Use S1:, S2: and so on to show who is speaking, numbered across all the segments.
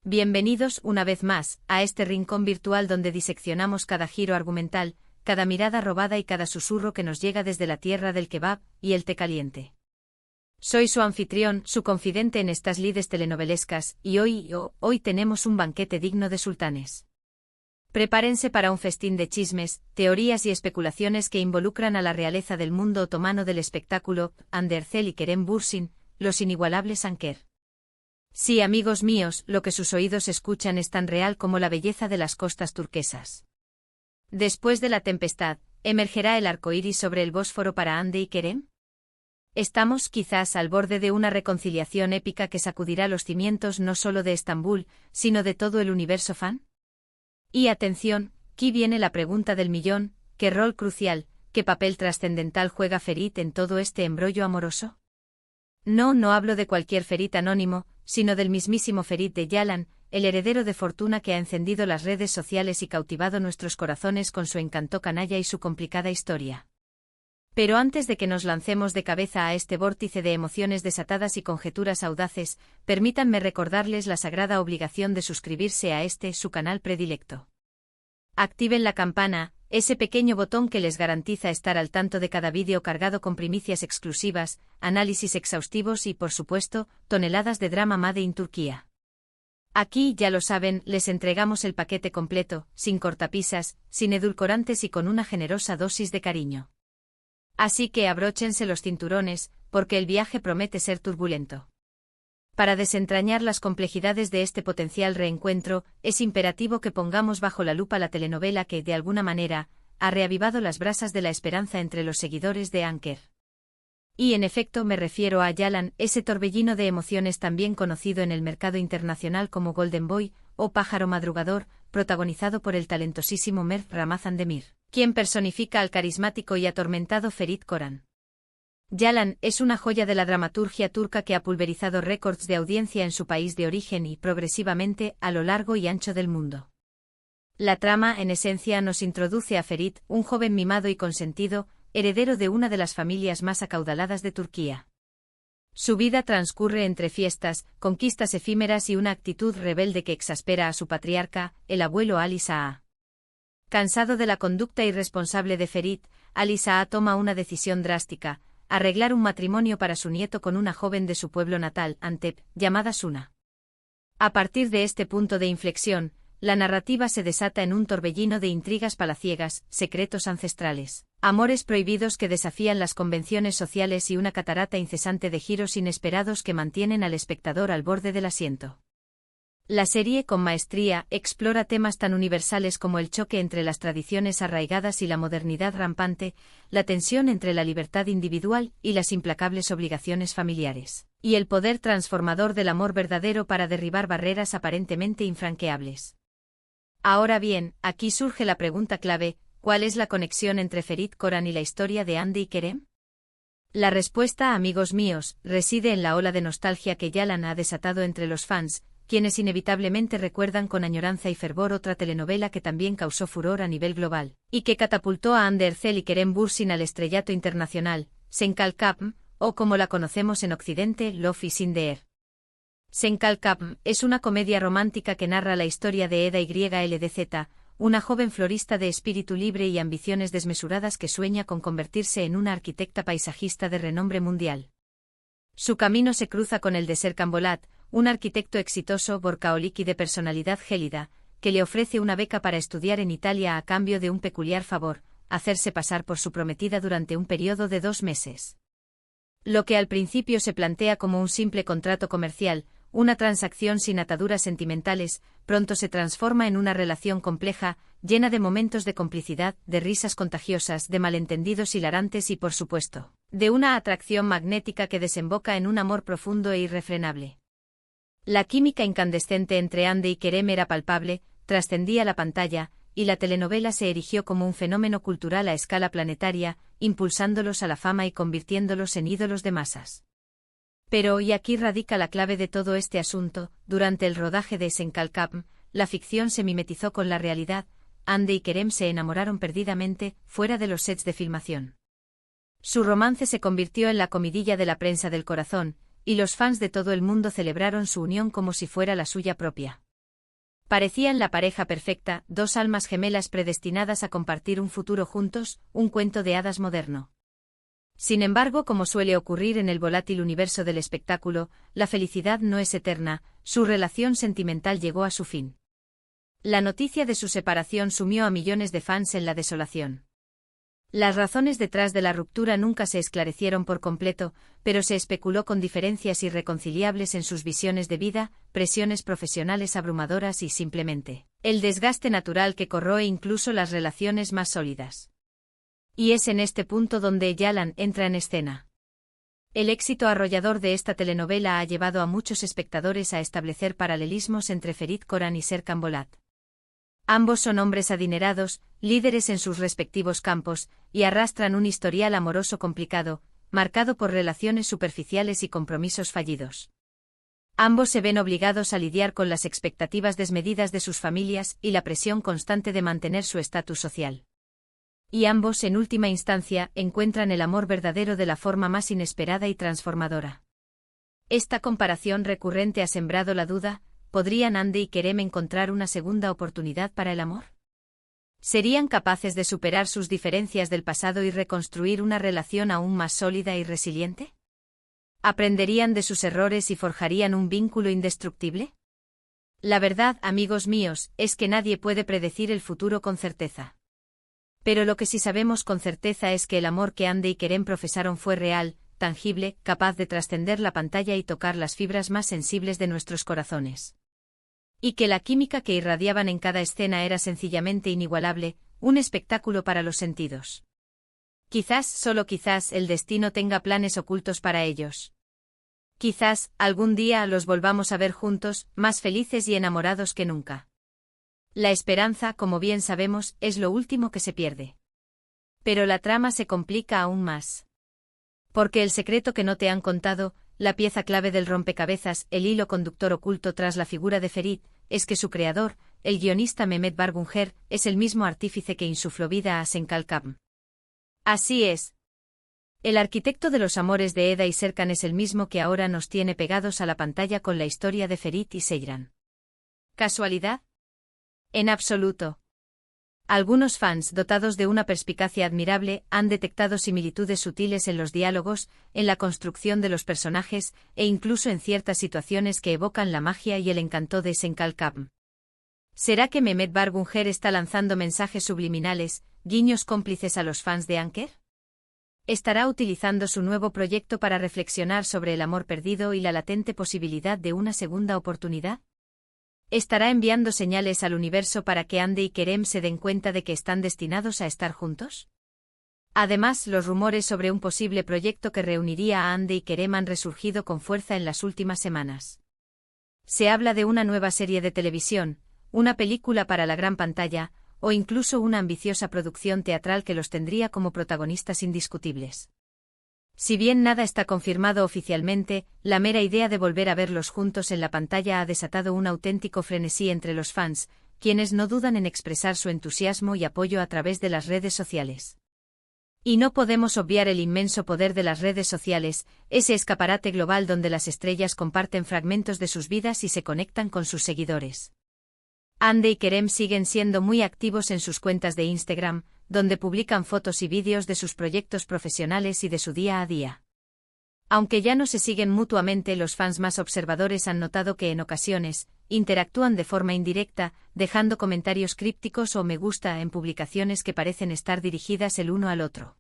S1: Bienvenidos una vez más a este rincón virtual donde diseccionamos cada giro argumental, cada mirada robada y cada susurro que nos llega desde la tierra del kebab y el té caliente. Soy su anfitrión, su confidente en estas lides telenovelescas, y hoy tenemos un banquete digno de sultanes. Prepárense para un festín de chismes, teorías y especulaciones que involucran a la realeza del mundo otomano del espectáculo, Hande Erçel y Kerem Bürsin, los inigualables Anker. Sí, amigos míos, lo que sus oídos escuchan es tan real como la belleza de las costas turquesas. Después de la tempestad, ¿emergerá el arco iris sobre el Bósforo para Hande y Kerem? Estamos, quizás, al borde de una reconciliación épica que sacudirá los cimientos no solo de Estambul, sino de todo el universo fan. Y atención, aquí viene la pregunta del millón: ¿qué rol crucial, qué papel trascendental juega Ferit en todo este embrollo amoroso? No hablo de cualquier Ferit anónimo, sino del mismísimo Ferit de Yalan, el heredero de fortuna que ha encendido las redes sociales y cautivado nuestros corazones con su encanto canalla y su complicada historia. Pero antes de que nos lancemos de cabeza a este vórtice de emociones desatadas y conjeturas audaces, permítanme recordarles la sagrada obligación de suscribirse a su canal predilecto. Activen la campana, ese pequeño botón que les garantiza estar al tanto de cada vídeo cargado con primicias exclusivas, análisis exhaustivos y, por supuesto, toneladas de drama made in Turquía. Aquí, ya lo saben, les entregamos el paquete completo, sin cortapisas, sin edulcorantes y con una generosa dosis de cariño. Así que abróchense los cinturones, porque el viaje promete ser turbulento. Para desentrañar las complejidades de este potencial reencuentro, es imperativo que pongamos bajo la lupa la telenovela que, de alguna manera, ha reavivado las brasas de la esperanza entre los seguidores de Anker. Y en efecto me refiero a Yalan, ese torbellino de emociones también conocido en el mercado internacional como Golden Boy, o Pájaro Madrugador, protagonizado por el talentosísimo Mert Ramazan Demir, quien personifica al carismático y atormentado Ferit Koran. Yalan es una joya de la dramaturgia turca que ha pulverizado récords de audiencia en su país de origen y, progresivamente, a lo largo y ancho del mundo. La trama, en esencia, nos introduce a Ferit, un joven mimado y consentido, heredero de una de las familias más acaudaladas de Turquía. Su vida transcurre entre fiestas, conquistas efímeras y una actitud rebelde que exaspera a su patriarca, el abuelo Ali Sa'a. Cansado de la conducta irresponsable de Ferit, Ali Sa'a toma una decisión drástica: arreglar un matrimonio para su nieto con una joven de su pueblo natal, Antep, llamada Suna. A partir de este punto de inflexión, la narrativa se desata en un torbellino de intrigas palaciegas, secretos ancestrales, amores prohibidos que desafían las convenciones sociales y una catarata incesante de giros inesperados que mantienen al espectador al borde del asiento. La serie, con maestría, explora temas tan universales como el choque entre las tradiciones arraigadas y la modernidad rampante, la tensión entre la libertad individual y las implacables obligaciones familiares, y el poder transformador del amor verdadero para derribar barreras aparentemente infranqueables. Ahora bien, aquí surge la pregunta clave: ¿cuál es la conexión entre Ferit Koran y la historia de Hande y Kerem? La respuesta, amigos míos, reside en la ola de nostalgia que Yalan ha desatado entre los fans, quienes inevitablemente recuerdan con añoranza y fervor otra telenovela que también causó furor a nivel global, y que catapultó a Hande Erçel y Kerem Bürsin al estrellato internacional, Senkalkapm, o como la conocemos en Occidente, Love is in the Air. Senkalkapm es una comedia romántica que narra la historia de Eda YLDZ, una joven florista de espíritu libre y ambiciones desmesuradas que sueña con convertirse en una arquitecta paisajista de renombre mundial. Su camino se cruza con el de Serkan Bolat, un arquitecto exitoso borcaoliqui de personalidad gélida, que le ofrece una beca para estudiar en Italia a cambio de un peculiar favor: hacerse pasar por su prometida durante un periodo de 2 meses. Lo que al principio se plantea como un simple contrato comercial, una transacción sin ataduras sentimentales, pronto se transforma en una relación compleja, llena de momentos de complicidad, de risas contagiosas, de malentendidos hilarantes y, por supuesto, de una atracción magnética que desemboca en un amor profundo e irrefrenable. La química incandescente entre Hande y Kerem era palpable, trascendía la pantalla, y la telenovela se erigió como un fenómeno cultural a escala planetaria, impulsándolos a la fama y convirtiéndolos en ídolos de masas. Pero, y aquí radica la clave de todo este asunto, durante el rodaje de Senkalkapm, la ficción se mimetizó con la realidad. Hande y Kerem se enamoraron perdidamente, fuera de los sets de filmación. Su romance se convirtió en la comidilla de la prensa del corazón, y los fans de todo el mundo celebraron su unión como si fuera la suya propia. Parecían la pareja perfecta, dos almas gemelas predestinadas a compartir un futuro juntos, un cuento de hadas moderno. Sin embargo, como suele ocurrir en el volátil universo del espectáculo, la felicidad no es eterna, su relación sentimental llegó a su fin. La noticia de su separación sumió a millones de fans en la desolación. Las razones detrás de la ruptura nunca se esclarecieron por completo, pero se especuló con diferencias irreconciliables en sus visiones de vida, presiones profesionales abrumadoras y simplemente el desgaste natural que corroe incluso las relaciones más sólidas. Y es en este punto donde Yalan entra en escena. El éxito arrollador de esta telenovela ha llevado a muchos espectadores a establecer paralelismos entre Ferit Koran y Serkan Bolat. Ambos son hombres adinerados, líderes en sus respectivos campos, y arrastran un historial amoroso complicado, marcado por relaciones superficiales y compromisos fallidos. Ambos se ven obligados a lidiar con las expectativas desmedidas de sus familias y la presión constante de mantener su estatus social. Y ambos, en última instancia, encuentran el amor verdadero de la forma más inesperada y transformadora. Esta comparación recurrente ha sembrado la duda: ¿podrían Hande y Kerem encontrar una segunda oportunidad para el amor? ¿Serían capaces de superar sus diferencias del pasado y reconstruir una relación aún más sólida y resiliente? ¿Aprenderían de sus errores y forjarían un vínculo indestructible? La verdad, amigos míos, es que nadie puede predecir el futuro con certeza. Pero lo que sí sabemos con certeza es que el amor que Hande y Kerem profesaron fue real, tangible, capaz de trascender la pantalla y tocar las fibras más sensibles de nuestros corazones. Y que la química que irradiaban en cada escena era sencillamente inigualable, un espectáculo para los sentidos. Quizás, solo quizás, el destino tenga planes ocultos para ellos. Quizás, algún día los volvamos a ver juntos, más felices y enamorados que nunca. La esperanza, como bien sabemos, es lo último que se pierde. Pero la trama se complica aún más. Porque el secreto que no te han contado, la pieza clave del rompecabezas, el hilo conductor oculto tras la figura de Ferit, es que su creador, el guionista Mehmet Bargunjer, es el mismo artífice que insufló vida a Senkalkam. Así es. El arquitecto de los amores de Eda y Serkan es el mismo que ahora nos tiene pegados a la pantalla con la historia de Ferit y Seyran. ¿Casualidad? En absoluto. Algunos fans, dotados de una perspicacia admirable, han detectado similitudes sutiles en los diálogos, en la construcción de los personajes, e incluso en ciertas situaciones que evocan la magia y el encanto de Senkalkam. ¿Será que Mehmet Bargunjer está lanzando mensajes subliminales, guiños cómplices a los fans de Anker? ¿Estará utilizando su nuevo proyecto para reflexionar sobre el amor perdido y la latente posibilidad de una segunda oportunidad? ¿Estará enviando señales al universo para que Hande y Kerem se den cuenta de que están destinados a estar juntos? Además, los rumores sobre un posible proyecto que reuniría a Hande y Kerem han resurgido con fuerza en las últimas semanas. Se habla de una nueva serie de televisión, una película para la gran pantalla, o incluso una ambiciosa producción teatral que los tendría como protagonistas indiscutibles. Si bien nada está confirmado oficialmente, la mera idea de volver a verlos juntos en la pantalla ha desatado un auténtico frenesí entre los fans, quienes no dudan en expresar su entusiasmo y apoyo a través de las redes sociales. Y no podemos obviar el inmenso poder de las redes sociales, ese escaparate global donde las estrellas comparten fragmentos de sus vidas y se conectan con sus seguidores. Hande y Kerem siguen siendo muy activos en sus cuentas de Instagram, donde publican fotos y vídeos de sus proyectos profesionales y de su día a día. Aunque ya no se siguen mutuamente, los fans más observadores han notado que en ocasiones interactúan de forma indirecta, dejando comentarios crípticos o me gusta en publicaciones que parecen estar dirigidas el uno al otro.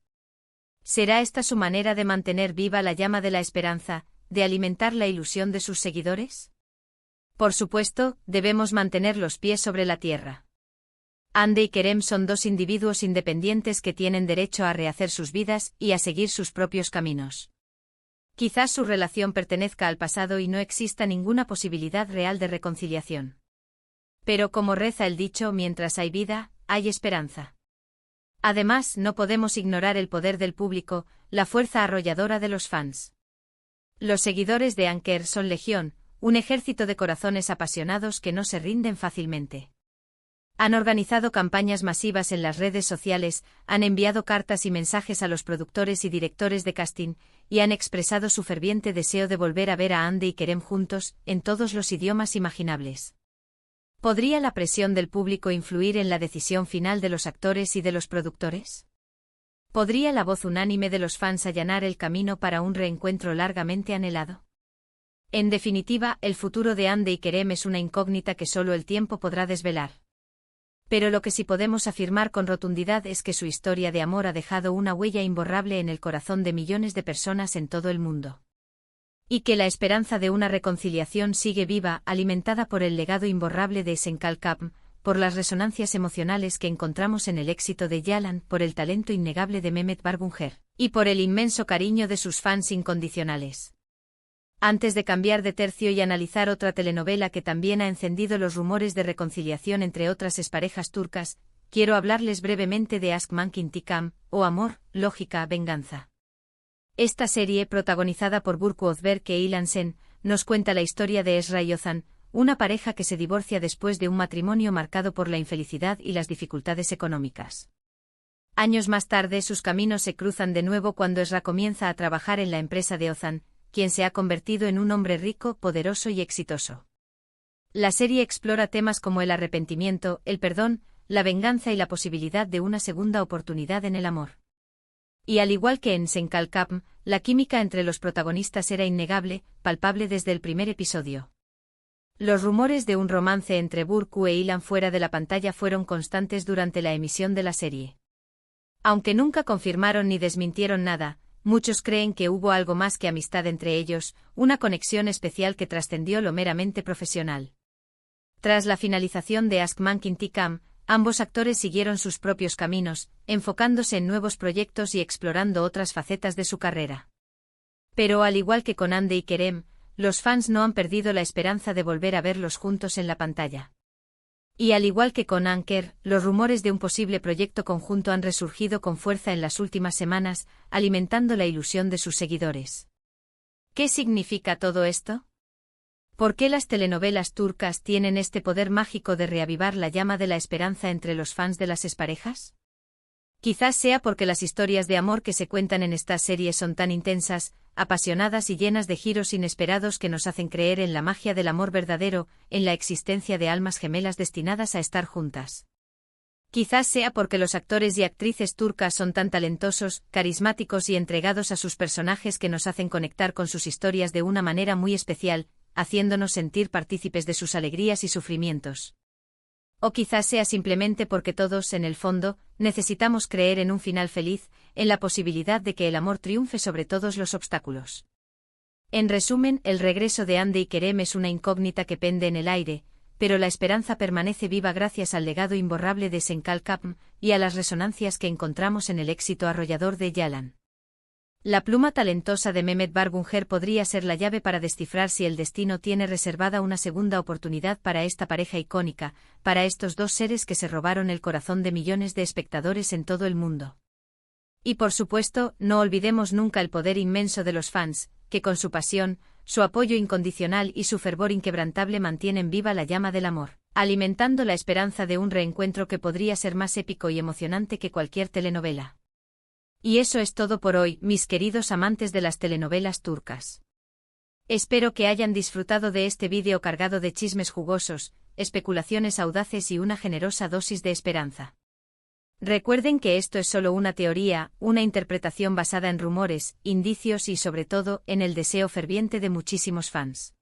S1: ¿Será esta su manera de mantener viva la llama de la esperanza, de alimentar la ilusión de sus seguidores? Por supuesto, debemos mantener los pies sobre la tierra. Hande y Kerem son dos individuos independientes que tienen derecho a rehacer sus vidas y a seguir sus propios caminos. Quizás su relación pertenezca al pasado y no exista ninguna posibilidad real de reconciliación. Pero como reza el dicho, mientras hay vida, hay esperanza. Además, no podemos ignorar el poder del público, la fuerza arrolladora de los fans. Los seguidores de Anker son legión, un ejército de corazones apasionados que no se rinden fácilmente. Han organizado campañas masivas en las redes sociales, han enviado cartas y mensajes a los productores y directores de casting, y han expresado su ferviente deseo de volver a ver a Hande y Kerem juntos, en todos los idiomas imaginables. ¿Podría la presión del público influir en la decisión final de los actores y de los productores? ¿Podría la voz unánime de los fans allanar el camino para un reencuentro largamente anhelado? En definitiva, el futuro de Hande y Kerem es una incógnita que solo el tiempo podrá desvelar. Pero lo que sí podemos afirmar con rotundidad es que su historia de amor ha dejado una huella imborrable en el corazón de millones de personas en todo el mundo. Y que la esperanza de una reconciliación sigue viva, alimentada por el legado imborrable de Senkalkam, por las resonancias emocionales que encontramos en el éxito de Yalan, por el talento innegable de Mehmet Barbunger, y por el inmenso cariño de sus fans incondicionales. Antes de cambiar de tercio y analizar otra telenovela que también ha encendido los rumores de reconciliación entre otras exparejas turcas, quiero hablarles brevemente de Aşk Manki İntikam, o Amor, Lógica, Venganza. Esta serie, protagonizada por Burcu Özberk e Ilan Sen, nos cuenta la historia de Esra y Ozan, una pareja que se divorcia después de un matrimonio marcado por la infelicidad y las dificultades económicas. Años más tarde sus caminos se cruzan de nuevo cuando Esra comienza a trabajar en la empresa de Ozan, quien se ha convertido en un hombre rico, poderoso y exitoso. La serie explora temas como el arrepentimiento, el perdón, la venganza y la posibilidad de una segunda oportunidad en el amor. Y al igual que en Senkalkam, la química entre los protagonistas era innegable, palpable desde el primer episodio. Los rumores de un romance entre Burcu e Ilan fuera de la pantalla fueron constantes durante la emisión de la serie. Aunque nunca confirmaron ni desmintieron nada, muchos creen que hubo algo más que amistad entre ellos, una conexión especial que trascendió lo meramente profesional. Tras la finalización de Aşk Manki İntikam, ambos actores siguieron sus propios caminos, enfocándose en nuevos proyectos y explorando otras facetas de su carrera. Pero al igual que con Hande y Kerem, los fans no han perdido la esperanza de volver a verlos juntos en la pantalla. Y al igual que con Anker, los rumores de un posible proyecto conjunto han resurgido con fuerza en las últimas semanas, alimentando la ilusión de sus seguidores. ¿Qué significa todo esto? ¿Por qué las telenovelas turcas tienen este poder mágico de reavivar la llama de la esperanza entre los fans de las exparejas? Quizás sea porque las historias de amor que se cuentan en estas series son tan intensas, apasionadas y llenas de giros inesperados que nos hacen creer en la magia del amor verdadero, en la existencia de almas gemelas destinadas a estar juntas. Quizás sea porque los actores y actrices turcas son tan talentosos, carismáticos y entregados a sus personajes que nos hacen conectar con sus historias de una manera muy especial, haciéndonos sentir partícipes de sus alegrías y sufrimientos. O quizás sea simplemente porque todos, en el fondo, necesitamos creer en un final feliz, en la posibilidad de que el amor triunfe sobre todos los obstáculos. En resumen, el regreso de Hande y Kerem es una incógnita que pende en el aire, pero la esperanza permanece viva gracias al legado imborrable de Senkalkam y a las resonancias que encontramos en el éxito arrollador de Yalan. La pluma talentosa de Mehmet Barbunger podría ser la llave para descifrar si el destino tiene reservada una segunda oportunidad para esta pareja icónica, para estos dos seres que se robaron el corazón de millones de espectadores en todo el mundo. Y por supuesto, no olvidemos nunca el poder inmenso de los fans, que con su pasión, su apoyo incondicional y su fervor inquebrantable mantienen viva la llama del amor, alimentando la esperanza de un reencuentro que podría ser más épico y emocionante que cualquier telenovela. Y eso es todo por hoy, mis queridos amantes de las telenovelas turcas. Espero que hayan disfrutado de este vídeo cargado de chismes jugosos, especulaciones audaces y una generosa dosis de esperanza. Recuerden que esto es solo una teoría, una interpretación basada en rumores, indicios y sobre todo, en el deseo ferviente de muchísimos fans.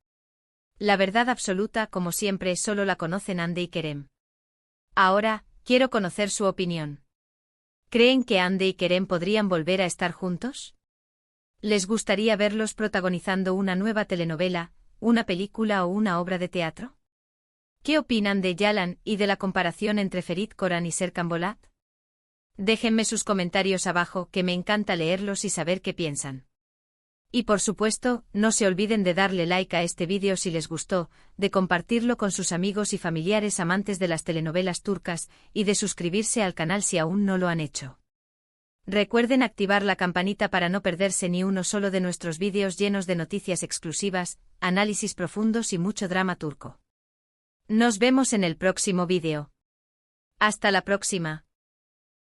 S1: La verdad absoluta, como siempre, solo la conocen Hande y Kerem. Ahora, quiero conocer su opinión. ¿Creen que Hande y Kerem podrían volver a estar juntos? ¿Les gustaría verlos protagonizando una nueva telenovela, una película o una obra de teatro? ¿Qué opinan de Yalan y de la comparación entre Ferit Koran y Serkan Bolat? Déjenme sus comentarios abajo, que me encanta leerlos y saber qué piensan. Y por supuesto, no se olviden de darle like a este vídeo si les gustó, de compartirlo con sus amigos y familiares amantes de las telenovelas turcas, y de suscribirse al canal si aún no lo han hecho. Recuerden activar la campanita para no perderse ni uno solo de nuestros vídeos llenos de noticias exclusivas, análisis profundos y mucho drama turco. Nos vemos en el próximo vídeo. Hasta la próxima.